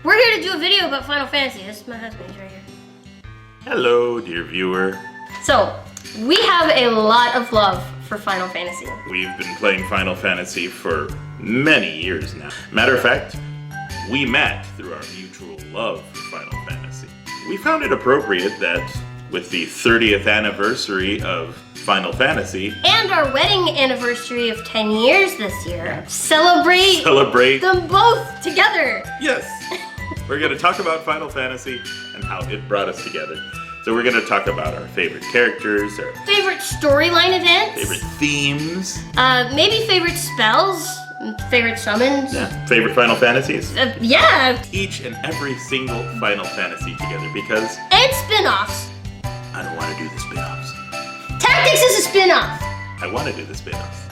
We're here to do a video about Final Fantasy. This is my husband, he's right here. Hello, dear viewer. So, we have a lot of love for Final Fantasy. We've been playing Final Fantasy for many years now. Matter of fact, we met through our mutual love for Final Fantasy. We found it appropriate that with the 30th anniversary of Final Fantasy and our wedding anniversary of 10 years this year, celebrate them both together. Yes. We're going to talk about Final Fantasy and how it brought us together. So we're going to talk about our favorite characters, our favorite storyline events, favorite themes, maybe favorite spells, favorite summons. Yeah. Favorite Final Fantasies. Yeah. Each and every single Final Fantasy together because... And spin-offs. I don't want to do the spin-offs. Tactics is a spin-off. I want to do the spin-offs.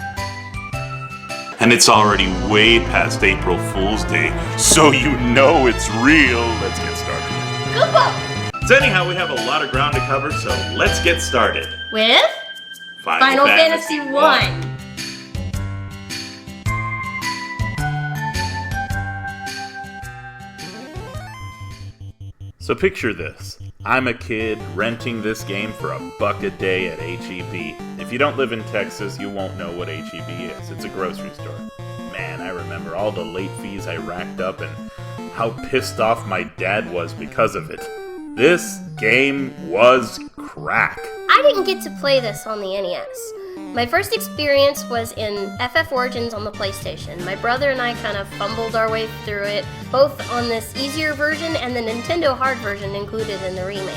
And it's already way past April Fool's Day, so you know it's real. Let's get started. Good book. So anyhow, we have a lot of ground to cover, so let's get started. With Final Fantasy 1. So picture this. I'm a kid renting this game for $1 a day at HEB. If you don't live in Texas, you won't know what HEB is. It's a grocery store. Man, I remember all the late fees I racked up and how pissed off my dad was because of it. This game was crack. I didn't get to play this on the NES. My first experience was in FF Origins on the PlayStation. My brother and I kind of fumbled our way through it, both on this easier version and the Nintendo hard version included in the remake.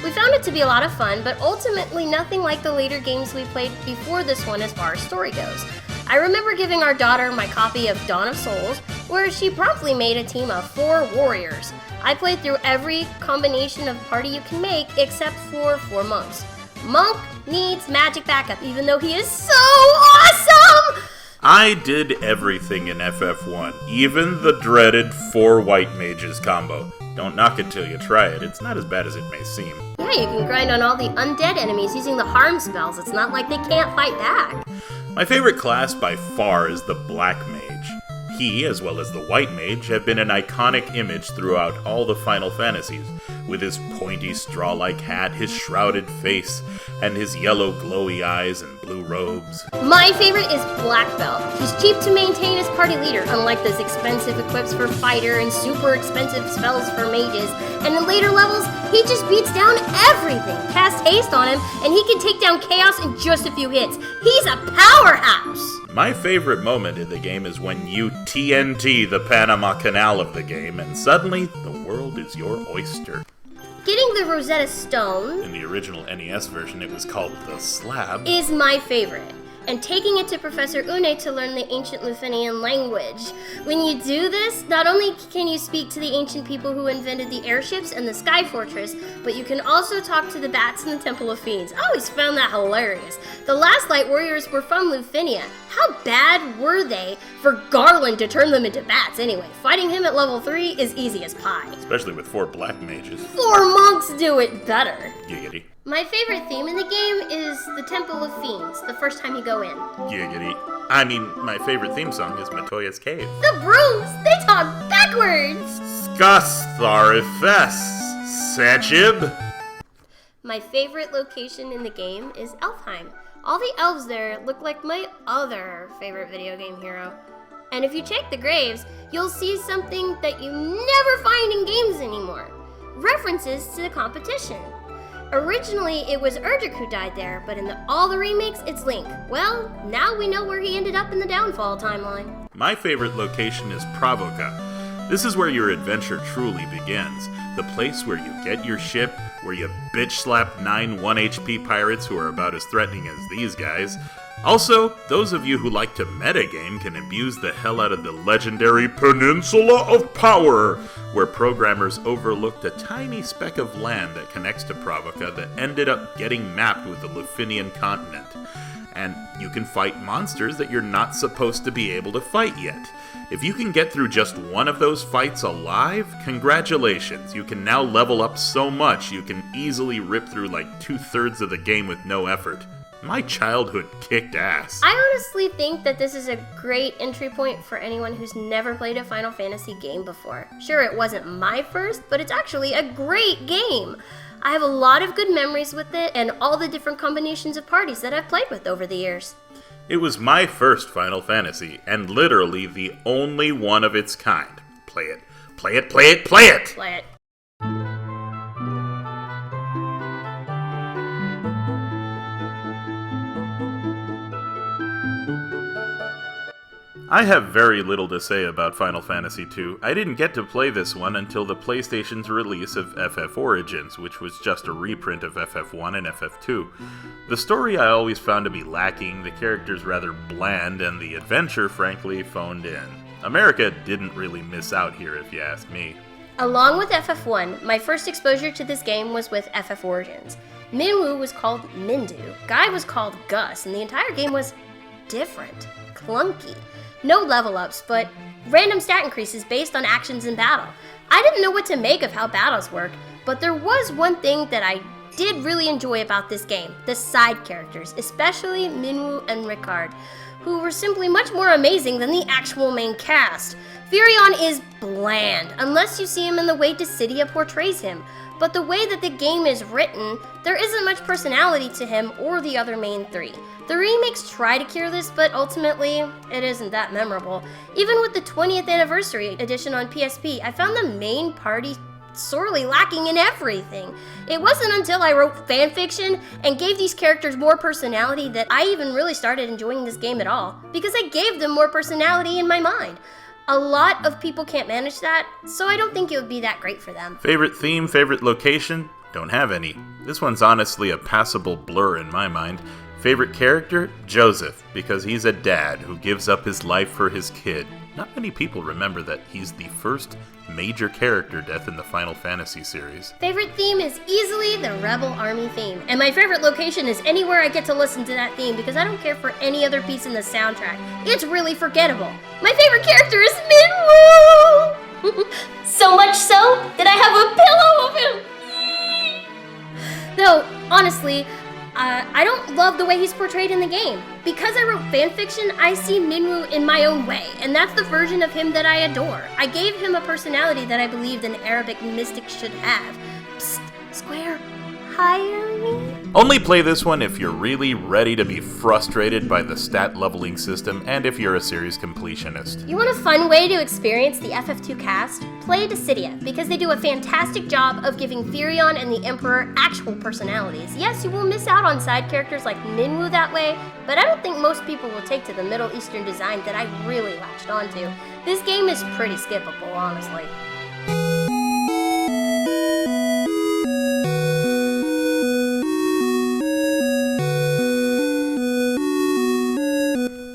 We found it to be a lot of fun, but ultimately nothing like the later games we played before this one as far as story goes. I remember giving our daughter my copy of Dawn of Souls, where she promptly made a team of 4 warriors. I played through every combination of party you can make except for 4 monks. Monk needs magic backup, even though he is so awesome! I did everything in FF1, even the dreaded 4 white mages combo. Don't knock it till you try it, it's not as bad as it may seem. Yeah, you can grind on all the undead enemies using the harm spells, it's not like they can't fight back. My favorite class by far is the Black Mage. He, as well as the White Mage, have been an iconic image throughout all the Final Fantasies, with his pointy straw-like hat, his shrouded face, and his yellow glowy eyes and blue robes. My favorite is Black Belt. He's cheap to maintain as party leader, unlike those expensive equips for fighter and super expensive spells for mages. And in later levels, he just beats down everything. Cast haste on him, and he can take down chaos in just a few hits. He's a powerhouse! My favorite moment in the game is when you TNT the Panama Canal of the game, and suddenly the world is your oyster. Getting the Rosetta Stone, In the original NES version, it was called the Slab, is my favorite. And taking it to Professor Une to learn the ancient Lufinian language. When you do this, not only can you speak to the ancient people who invented the airships and the Sky Fortress, but you can also talk to the bats in the Temple of Fiends. I always found that hilarious. The last Light Warriors were from Lufinia. How bad were they for Garland to turn them into bats anyway? Fighting him at level 3 is easy as pie. especially with 4 black mages. 4 monks do it better. Giggity. My favorite theme in the game is the Temple of Fiends, the first time you go in. Giggity. I mean, my favorite theme song is Matoya's Cave. The brooms, they talk backwards! Skastharifes, Sanchib. My favorite location in the game is Elfheim. All the elves there look like my other favorite video game hero. And if you check the graves, you'll see something that you never find in games anymore. References to the competition. Originally, it was Erdrick who died there, but in all the remakes, it's Link. Well, now we know where he ended up in the Downfall timeline. My favorite location is Pravoka. This is where your adventure truly begins. The place where you get your ship, where you bitch slap 9 1 HP pirates who are about as threatening as these guys. Also, those of you who like to metagame can abuse the hell out of the legendary Peninsula of Power, where programmers overlooked a tiny speck of land that connects to Pravoka that ended up getting mapped with the Lufinian continent. And you can fight monsters that you're not supposed to be able to fight yet. If you can get through just one of those fights alive, congratulations, you can now level up so much you can easily rip through like 2/3 of the game with no effort. My childhood kicked ass. I honestly think that this is a great entry point for anyone who's never played a Final Fantasy game before. Sure, it wasn't my first, but it's actually a great game. I have a lot of good memories with it and all the different combinations of parties that I've played with over the years. It was my first Final Fantasy, and literally the only one of its kind. Play it. Play it, play it, play it! Play it. I have very little to say about Final Fantasy II. I didn't get to play this one until the PlayStation's release of FF Origins, which was just a reprint of FF1 and FF2. The story I always found to be lacking, the characters rather bland, and the adventure, frankly, phoned in. America didn't really miss out here, if you ask me. Along with FF1, my first exposure to this game was with FF Origins. Minwu was called Mindu, Guy was called Gus, and the entire game was different, clunky. No level ups, but random stat increases based on actions in battle. I didn't know what to make of how battles work, but there was one thing that I did really enjoy about this game, the side characters, especially Minwu and Ricard, who were simply much more amazing than the actual main cast. Furion is bland, unless you see him in the way Dissidia portrays him, but the way that the game is written, there isn't much personality to him or the other main three. The remakes try to cure this, but ultimately, it isn't that memorable. Even with the 20th anniversary edition on PSP, I found the main party sorely lacking in everything. It wasn't until I wrote fanfiction and gave these characters more personality that I even really started enjoying this game at all, because I gave them more personality in my mind. A lot of people can't manage that, so I don't think it would be that great for them. Favorite theme, favorite location? Don't have any. This one's honestly a passable blur in my mind. Favorite character? Joseph, because he's a dad who gives up his life for his kid. Not many people remember that he's the first major character death in the Final Fantasy series. Favorite theme is easily the Rebel Army theme, and my favorite location is anywhere I get to listen to that theme because I don't care for any other piece in the soundtrack. It's really forgettable. My favorite character is Minwu! So much so that I have a pillow of him! Though, honestly, I don't love the way he's portrayed in the game. Because I wrote fanfiction, I see Minwu in my own way, and that's the version of him that I adore. I gave him a personality that I believed an Arabic mystic should have. Psst, Square, hire me? Only play this one if you're really ready to be frustrated by the stat leveling system and if you're a series completionist. You want a fun way to experience the FF2 cast? Play Dissidia, because they do a fantastic job of giving Furion and the Emperor actual personalities. Yes, you will miss out on side characters like Minwu that way, but I don't think most people will take to the Middle Eastern design that I really latched onto. This game is pretty skippable, honestly.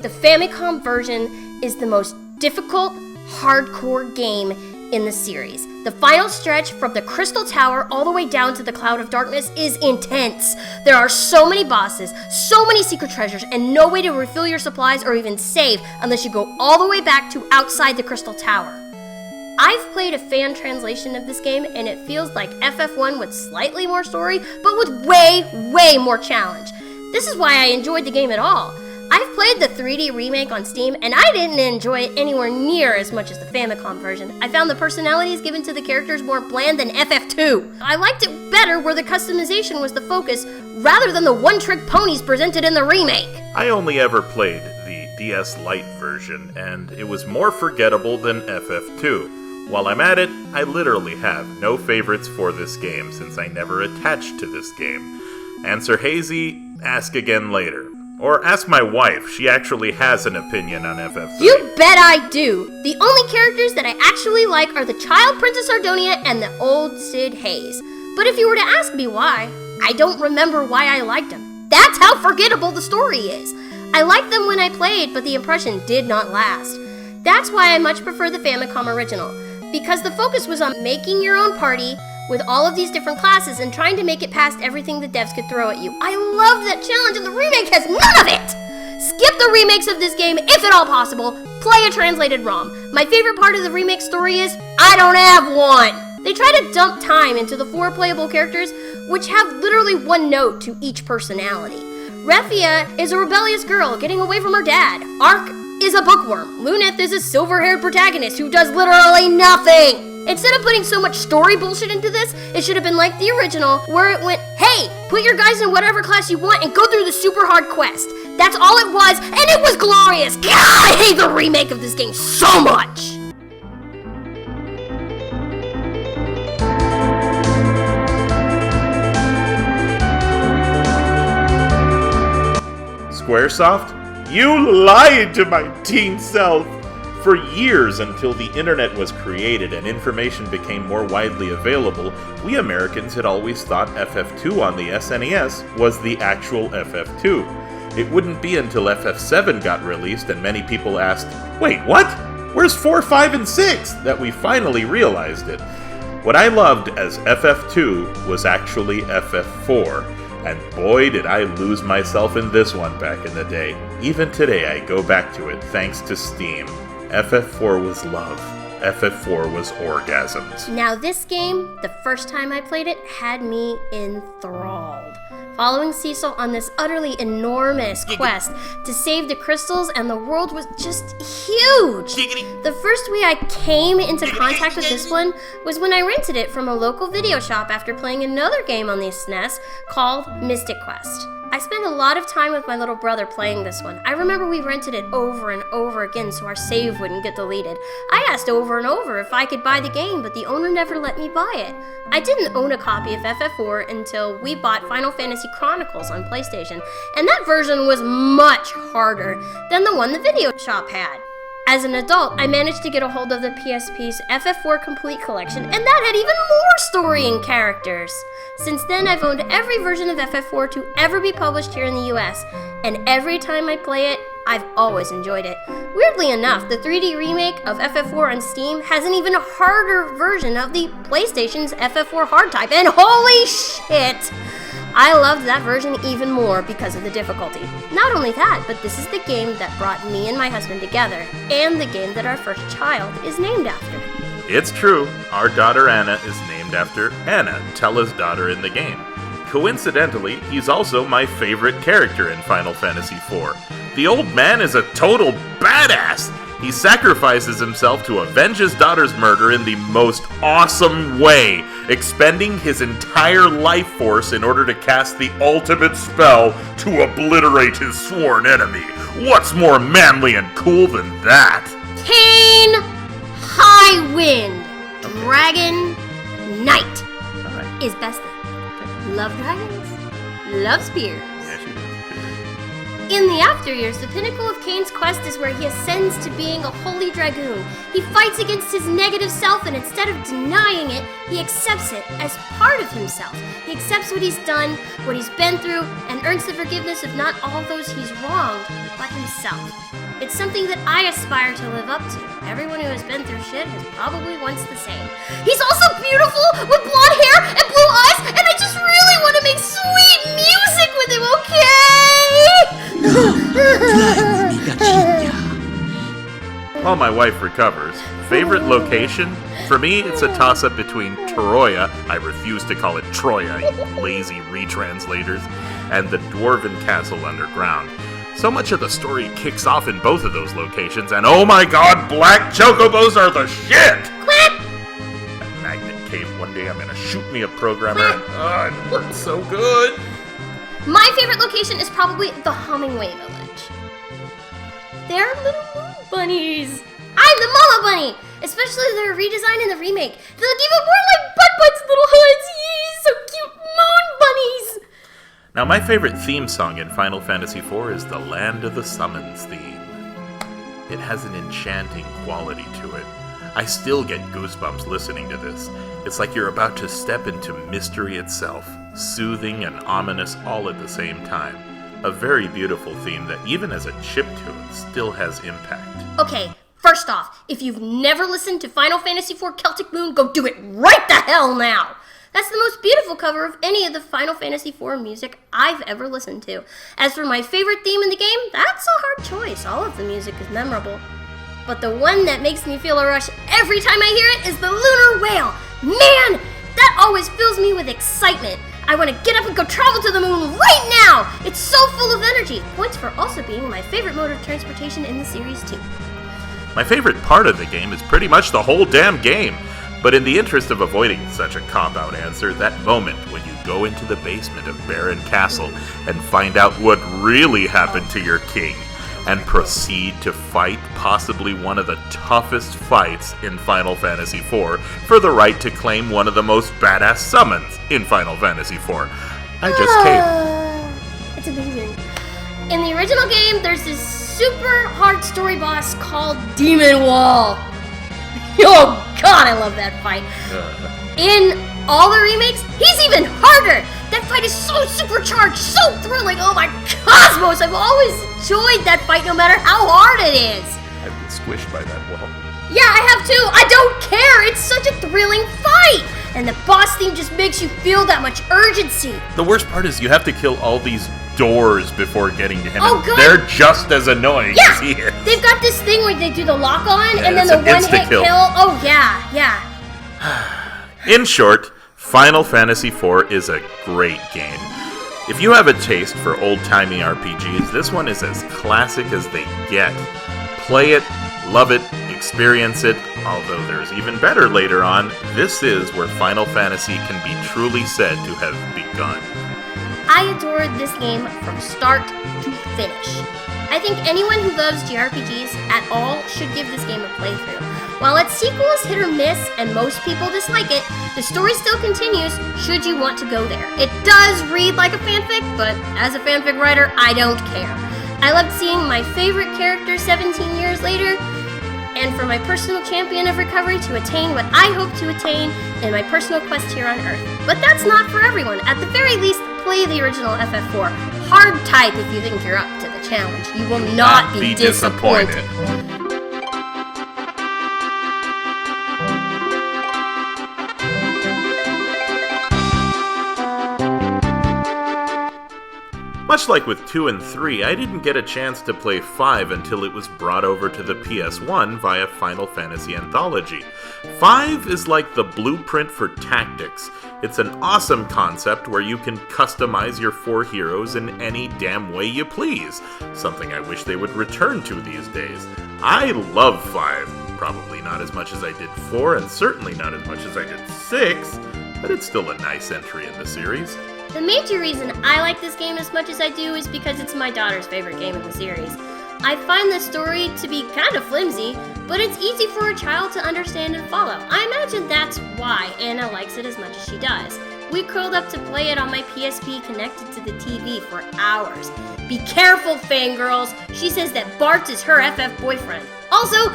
The Famicom version is the most difficult, hardcore game in the series. The final stretch from the Crystal Tower all the way down to the Cloud of Darkness is intense. There are so many bosses, so many secret treasures, and no way to refill your supplies or even save unless you go all the way back to outside the Crystal Tower. I've played a fan translation of this game, and it feels like FF1 with slightly more story, but with way more challenge. This is why I enjoyed the game at all. I've played the 3D remake on Steam, and I didn't enjoy it anywhere near as much as the Famicom version. I found the personalities given to the characters more bland than FF2. I liked it better where the customization was the focus, rather than the one-trick ponies presented in the remake. I only ever played the DS Lite version, and it was more forgettable than FF2. While I'm at it, I literally have no favorites for this game since I never attached to this game. Answer hazy, ask again later. Or ask my wife, she actually has an opinion on FF3. You bet I do! The only characters that I actually like are the child Princess Ardonia and the old Sid Hayes. But if you were to ask me why, I don't remember why I liked them. That's how forgettable the story is. I liked them when I played, but the impression did not last. That's why I much prefer the Famicom original, because the focus was on making your own party with all of these different classes and trying to make it past everything the devs could throw at you. I love that challenge, and the remake has none of it! Skip the remakes of this game if at all possible. Play a translated ROM. My favorite part of the remake story is, I don't have one! They try to dump time into the 4 playable characters, which have literally one note to each personality. Refia is a rebellious girl getting away from her dad. Ark is a bookworm. Luneth is a silver-haired protagonist who does literally nothing. Instead of putting so much story bullshit into this, it should have been like the original, where it went, hey, put your guys in whatever class you want and go through the super hard quest. That's all it was, and it was glorious. God, I hate the remake of this game so much. Squaresoft? You lied to my teen self! For years, until the internet was created and information became more widely available, we Americans had always thought FF2 on the SNES was the actual FF2. It wouldn't be until FF7 got released and many people asked, wait, what? Where's 4, 5, and 6? That we finally realized it. What I loved as FF2 was actually FF4. And boy, did I lose myself in this one back in the day. Even today, I go back to it thanks to Steam. FF4 was love. FF4 was orgasms. Now this game, the first time I played it, had me enthralled. Following Cecil on this utterly enormous quest to save the crystals, and the world was just huge. The first way I came into contact with this one was when I rented it from a local video shop after playing another game on the SNES called Mystic Quest. I spent a lot of time with my little brother playing this one. I remember we rented it over and over again so our save wouldn't get deleted. I asked over and over if I could buy the game, but the owner never let me buy it. I didn't own a copy of FF4 until we bought Final Fantasy Chronicles on PlayStation, and that version was much harder than the one the video shop had. As an adult, I managed to get a hold of the PSP's FF4 Complete Collection, and that had even more story and characters. Since then, I've owned every version of FF4 to ever be published here in the US, and every time I play it, I've always enjoyed it. Weirdly enough, the 3D remake of FF4 on Steam has an even harder version of the PlayStation's FF4 hard type, and holy shit! I loved that version even more because of the difficulty. Not only that, but this is the game that brought me and my husband together, and the game that our first child is named after. It's true, our daughter Anna is named after Anna, Tella's daughter in the game. Coincidentally, he's also my favorite character in Final Fantasy IV. The old man is a total badass! He sacrifices himself to avenge his daughter's murder in the most awesome way, expending his entire life force in order to cast the ultimate spell to obliterate his sworn enemy. What's more manly and cool than that? Cain High Wind, Dragon Knight is best thing. Love dragons, love spears. In the after years, the pinnacle of Cain's quest is where he ascends to being a holy dragoon. He fights against his negative self, and instead of denying it, he accepts it as part of himself. He accepts what he's done, what he's been through, and earns the forgiveness of not all those he's wronged, but himself. It's something that I aspire to live up to. Everyone who has been through shit has probably once the same. He's also beautiful, with blonde hair and blue eyes, and I just really want to make sweet music with him, okay? While my wife recovers, favorite location? For me, it's a toss-up between Troya, I refuse to call it Troya, you lazy retranslators, and the Dwarven Castle underground. So much of the story kicks off in both of those locations, and oh my god, black chocobos are the shit! Quack! That magnet cave, one day I'm gonna shoot me a programmer, and it works so good! My favorite location is probably the Hummingway Village. They're little moon bunnies. I'm the mama bunny! Especially their redesign in the remake. They look even more like Butt-Butt's little hoods. Yee, so cute, moon bunnies! Now, my favorite theme song in Final Fantasy IV is the Land of the Summons theme. It has an enchanting quality to it. I still get goosebumps listening to this. It's like you're about to step into mystery itself, soothing and ominous all at the same time. A very beautiful theme that, even as a chiptune, still has impact. Okay, first off, if you've never listened to Final Fantasy IV Celtic Moon, go do it right the hell now! That's the most beautiful cover of any of the Final Fantasy IV music I've ever listened to. As for my favorite theme in the game, that's a hard choice. All of the music is memorable. But the one that makes me feel a rush every time I hear it is the Lunar Whale. Man, that always fills me with excitement. I want to get up and go travel to the moon right now! It's so full of energy! Points for also being my favorite mode of transportation in the series too. My favorite part of the game is pretty much the whole damn game. But in the interest of avoiding such a cop-out answer, that moment when you go into the basement of Baron Castle and find out what really happened to your king, and proceed to fight possibly one of the toughest fights in Final Fantasy IV for the right to claim one of the most badass summons in Final Fantasy IV. I just came. It's amazing. In the original game, there's this super hard story boss called Demon Wall. Oh god, I love that fight. In all the remakes, he's even harder! That fight is so supercharged, so thrilling, oh my cosmos! I've always enjoyed that fight no matter how hard it is! I've been squished by that wall. Yeah, I have too! I don't care! It's such a thrilling fight! And the boss theme just makes you feel that much urgency. The worst part is you have to kill all these doors before getting to him. Oh, and good. They're just as annoying as he is. They've got this thing where they do the lock on and then it's the an one-hit kill. insta-kill. Oh, yeah. In short, Final Fantasy IV is a great game. If you have a taste for old-timey RPGs, this one is as classic as they get. Play it, love it, experience it, although there's even better later on. This is where Final Fantasy can be truly said to have begun. I adored this game from start to finish. I think anyone who loves JRPGs at all should give this game a playthrough. While its sequel is hit or miss and most people dislike it, the story still continues should you want to go there. It does read like a fanfic, but as a fanfic writer, I don't care. I loved seeing my favorite character 17 years later, and for my personal champion of recovery to attain what I hope to attain in my personal quest here on Earth. But that's not for everyone. At the very least, play the original FF4. Hard type if you think you're up to the challenge. You will not be disappointed. Much like with 2 and 3, I didn't get a chance to play 5 until it was brought over to the PS1 via Final Fantasy Anthology. 5 is like the blueprint for tactics. It's an awesome concept where you can customize your 4 heroes in any damn way you please, something I wish they would return to these days. I love 5, probably not as much as I did 4, and certainly not as much as I did 6, but it's still a nice entry in the series. The major reason I like this game as much as I do is because it's my daughter's favorite game in the series. I find the story to be kind of flimsy, but it's easy for a child to understand and follow. I imagine that's why Anna likes it as much as she does. We curled up to play it on my PSP connected to the TV for hours. Be careful, fangirls! She says that Bart is her FF boyfriend. Also,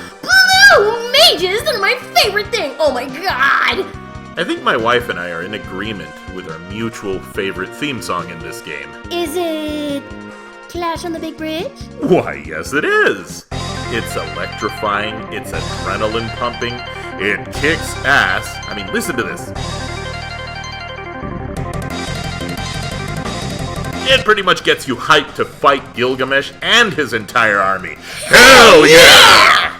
blue mages are my favorite thing! Oh my god! I think my wife and I are in agreement with our mutual favorite theme song in this game. Is it Clash on the Big Bridge? Why, yes it is! It's electrifying, it's adrenaline pumping, it kicks ass. I mean, listen to this. It pretty much gets you hyped to fight Gilgamesh and his entire army. Hell yeah!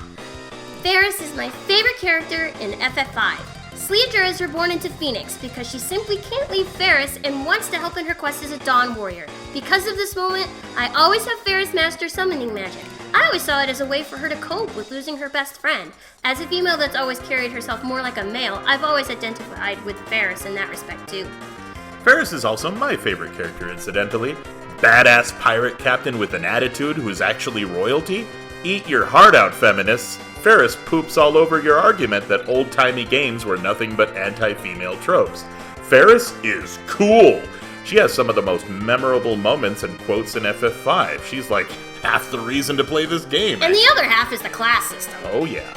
Varus is my favorite character in FF5. Sleedra is reborn into Phoenix because she simply can't leave Varus and wants to help in her quest as a Dawn Warrior. Because of this moment, I always have Varus master summoning magic. I always saw it as a way for her to cope with losing her best friend. As a female that's always carried herself more like a male, I've always identified with Varus in that respect too. Varus is also my favorite character, incidentally. Badass pirate captain with an attitude who's actually royalty? Eat your heart out, feminists. Varus poops all over your argument that old-timey games were nothing but anti-female tropes. Varus is cool. She has some of the most memorable moments and quotes in FF5. She's like half the reason to play this game. And the other half is the class system. Oh yeah.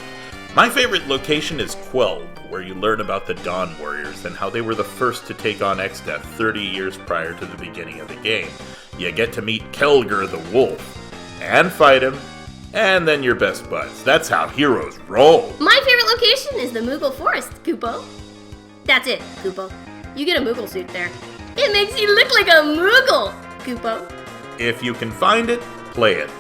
My favorite location is Quelb, where you learn about the Dawn Warriors and how they were the first to take on Exdeath 30 years prior to the beginning of the game. You get to meet Kelger the Wolf, and fight him, and then you're best buds. That's how heroes roll. My favorite location is the Moogle Forest, Koopo. That's it, Koopo. You get a Moogle suit there. It makes you look like a Moogle, Koopo. If you can find it, play it.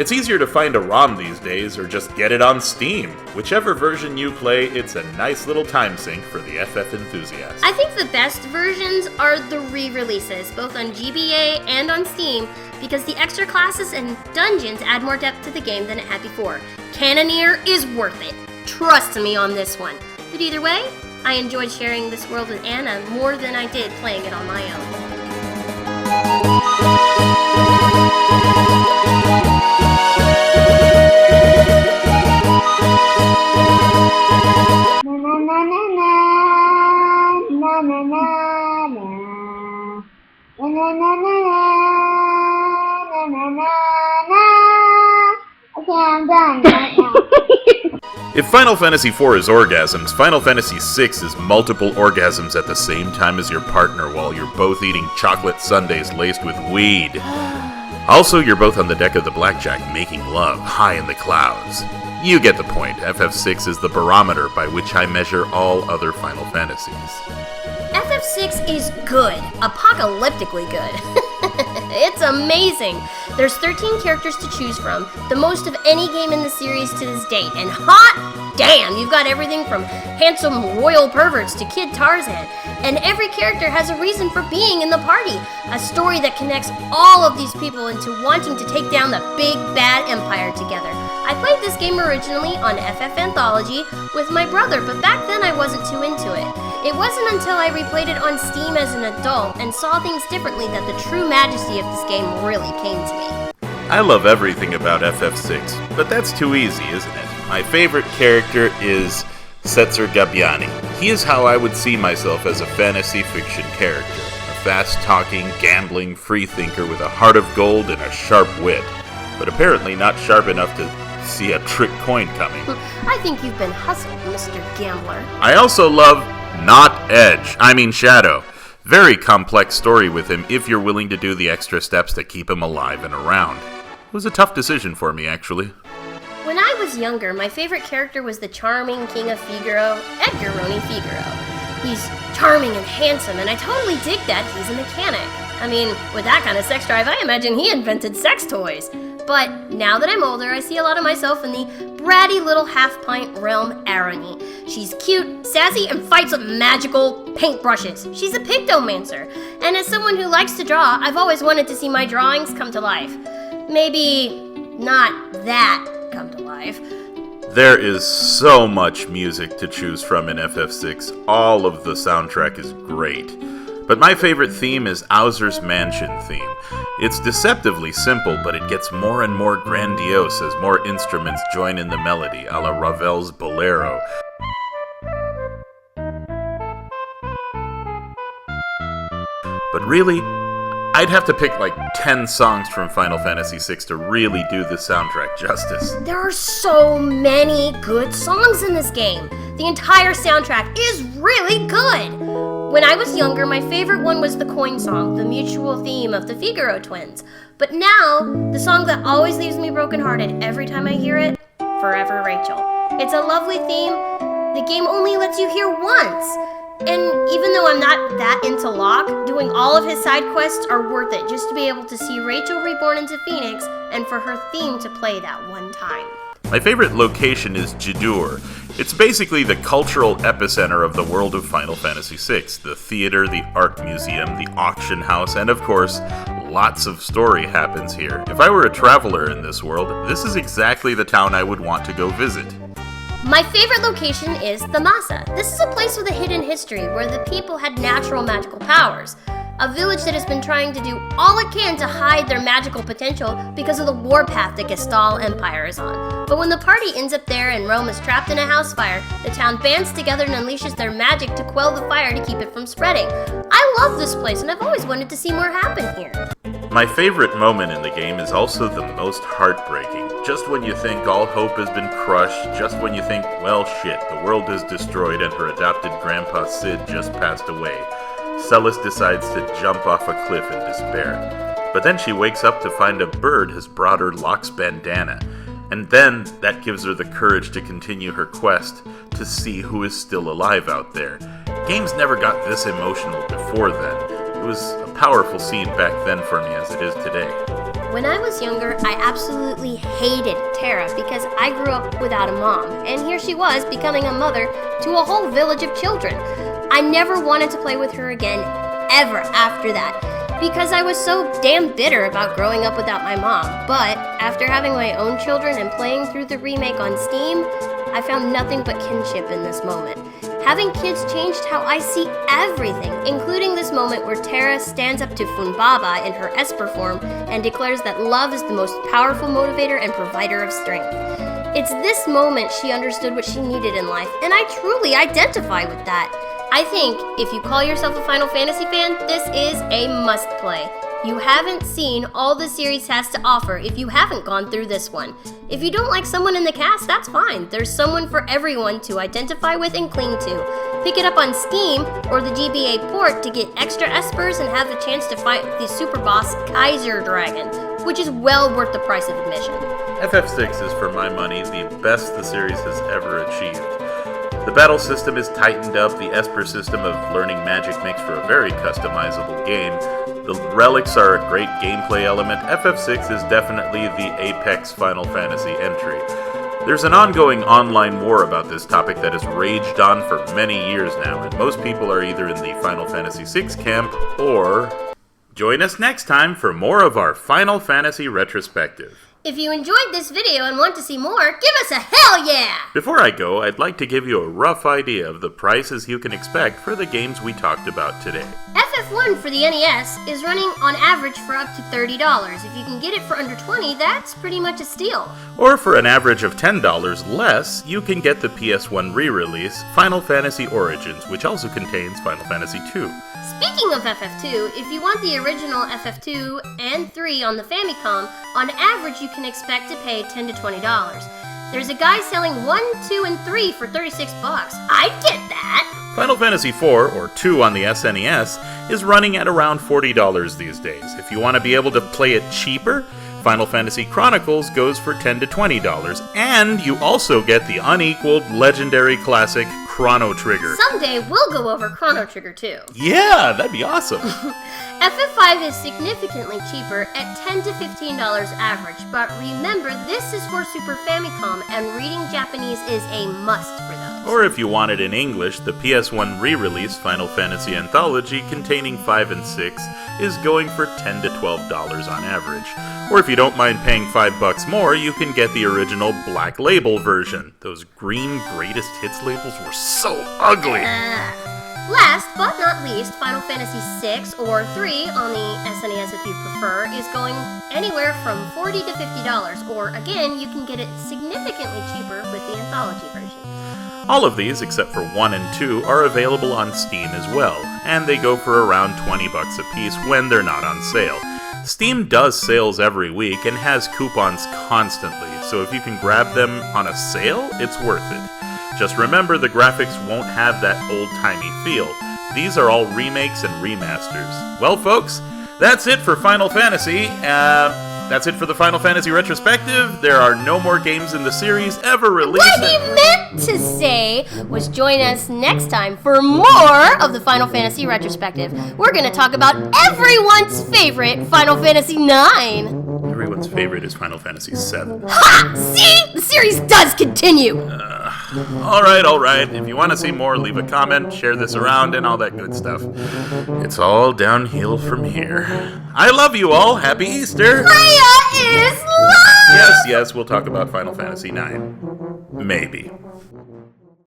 It's easier to find a ROM these days, or just get it on Steam. Whichever version you play, it's a nice little time sink for the FF enthusiast. I think the best versions are the re-releases, both on GBA and on Steam, because the extra classes and dungeons add more depth to the game than it had before. Cannoneer is worth it. Trust me on this one. But either way, I enjoyed sharing this world with Anna more than I did playing it on my own. Okay, I'm done right now. If Final Fantasy IV is orgasms, Final Fantasy VI is multiple orgasms at the same time as your partner while you're both eating chocolate sundaes laced with weed. Also, you're both on the deck of the Blackjack making love high in the clouds. You get the point. FF6 is the barometer by which I measure all other Final Fantasies. FF6 is good. Apocalyptically good. It's amazing. There's 13 characters to choose from, the most of any game in the series to this date, and hot damn, you've got everything from handsome royal perverts to Kid Tarzan, and every character has a reason for being in the party, a story that connects all of these people into wanting to take down the big bad empire together. I played this game originally on FF Anthology with my brother, but back then I wasn't too into it. It wasn't until I replayed it on Steam as an adult and saw things differently that the true majesty of this game really came to me. I love everything about FF6, but that's too easy, isn't it? My favorite character is Setzer Gabbiani. He is how I would see myself as a fantasy fiction character. A fast-talking, gambling freethinker with a heart of gold and a sharp wit. But apparently not sharp enough to see a trick coin coming. I think you've been hustled, Mr. Gambler. I also love not Edge, Shadow. Very complex story with him if you're willing to do the extra steps to keep him alive and around. It was a tough decision for me, actually. When I was younger, my favorite character was the charming King of Figaro, Edgar Roni Figaro. He's charming and handsome, and I totally dig that he's a mechanic. I mean, with that kind of sex drive, I imagine he invented sex toys. But now that I'm older, I see a lot of myself in the bratty little half-pint realm Arani. She's cute, sassy, and fights with magical paintbrushes. She's a pictomancer. And as someone who likes to draw, I've always wanted to see my drawings come to life. Maybe not that come to life. There is so much music to choose from in FF6. All of the soundtrack is great. But my favorite theme is Owzer's Mansion theme. It's deceptively simple, but it gets more and more grandiose as more instruments join in the melody, a la Ravel's Bolero. But really, I'd have to pick like 10 songs from Final Fantasy VI to really do the soundtrack justice. There are so many good songs in this game. The entire soundtrack is really good. When I was younger, my favorite one was the Coin Song, the mutual theme of the Figaro twins. But now, the song that always leaves me brokenhearted every time I hear it, Forever Rachel. It's a lovely theme. The game only lets you hear once. And even though I'm not that into Locke, doing all of his side quests are worth it just to be able to see Rachel reborn into Phoenix and for her theme to play that one time. My favorite location is Jidur. It's basically the cultural epicenter of the world of Final Fantasy VI. The theater, the art museum, the auction house, and of course, lots of story happens here. If I were a traveler in this world, this is exactly the town I would want to go visit. My favorite location is the Masa. This is a place with a hidden history where the people had natural magical powers. A village that has been trying to do all it can to hide their magical potential because of the warpath the Gestalt Empire is on. But when the party ends up there and Rome is trapped in a house fire, the town bands together and unleashes their magic to quell the fire to keep it from spreading. I love this place and I've always wanted to see more happen here. My favorite moment in the game is also the most heartbreaking. Just when you think all hope has been crushed, just when you think, well shit, the world is destroyed and her adopted grandpa Sid just passed away, Celis decides to jump off a cliff in despair. But then she wakes up to find a bird has brought her Locke's bandana, and then that gives her the courage to continue her quest to see who is still alive out there. Games never got this emotional before then. It was a powerful scene back then for me as it is today. When I was younger, I absolutely hated Tara because I grew up without a mom, and here she was becoming a mother to a whole village of children. I never wanted to play with her again, ever after that, because I was so damn bitter about growing up without my mom. But after having my own children and playing through the remake on Steam, I found nothing but kinship in this moment. Having kids changed how I see everything, including this moment where Tara stands up to Funbaba in her Esper form and declares that love is the most powerful motivator and provider of strength. It's this moment she understood what she needed in life, and I truly identify with that. I think if you call yourself a Final Fantasy fan, this is a must-play. You haven't seen all the series has to offer if you haven't gone through this one. If you don't like someone in the cast, that's fine. There's someone for everyone to identify with and cling to. Pick it up on Steam or the GBA port to get extra Espers and have the chance to fight the super boss Kaiser Dragon, which is well worth the price of admission. FF6 is, for my money, the best the series has ever achieved. The battle system is tightened up, the Esper system of learning magic makes for a very customizable game. The relics are a great gameplay element. FF6 is definitely the apex Final Fantasy entry. There's an ongoing online war about this topic that has raged on for many years now, and most people are either in the Final Fantasy VI camp or... Join us next time for more of our Final Fantasy retrospective. If you enjoyed this video and want to see more, give us a hell yeah! Before I go, I'd like to give you a rough idea of the prices you can expect for the games we talked about today. FF1 for the NES is running on average for up to $30. If you can get it for under $20, that's pretty much a steal. Or for an average of $10 less, you can get the PS1 re-release, Final Fantasy Origins, which also contains Final Fantasy II. Speaking of FF2, if you want the original FF2 and 3 on the Famicom, on average you can expect to pay $10 to $20. There's a guy selling 1, 2, and 3 for $36. I'd get that! Final Fantasy IV, or 2 on the SNES, is running at around $40 these days. If you want to be able to play it cheaper, Final Fantasy Chronicles goes for $10 to $20, and you also get the unequaled legendary classic Chrono Trigger. Someday we'll go over Chrono Trigger too. Yeah, that'd be awesome. FF5 is significantly cheaper at $10 to $15 average, but remember this is for Super Famicom and reading Japanese is a must for those. Or if you want it in English, the PS1 re-release Final Fantasy Anthology containing 5 and 6 is going for $10 to $12 on average. Or if you don't mind paying $5 more, you can get the original Black Label version. Those green greatest hits labels were so ugly! Last but not least, Final Fantasy VI or 3 on the SNES if you prefer is going anywhere from $40 to $50, or again, you can get it significantly cheaper with the Anthology version. All of these, except for 1 and 2, are available on Steam as well, and they go for around $20 a piece when they're not on sale. Steam does sales every week and has coupons constantly, so if you can grab them on a sale, it's worth it. Just remember the graphics won't have that old-timey feel. These are all remakes and remasters. Well, folks, that's it for Final Fantasy. That's it for the Final Fantasy retrospective. There are no more games in the series ever released. What he meant to say was join us next time for more of the Final Fantasy retrospective. We're going to talk about everyone's favorite Final Fantasy IX. Everyone's favorite is Final Fantasy VII. Ha! See? The series does continue! Alright. If you want to see more, leave a comment, share this around, and all that good stuff. It's all downhill from here. I love you all. Happy Easter! Freya is love! Yes, we'll talk about Final Fantasy IX. Maybe.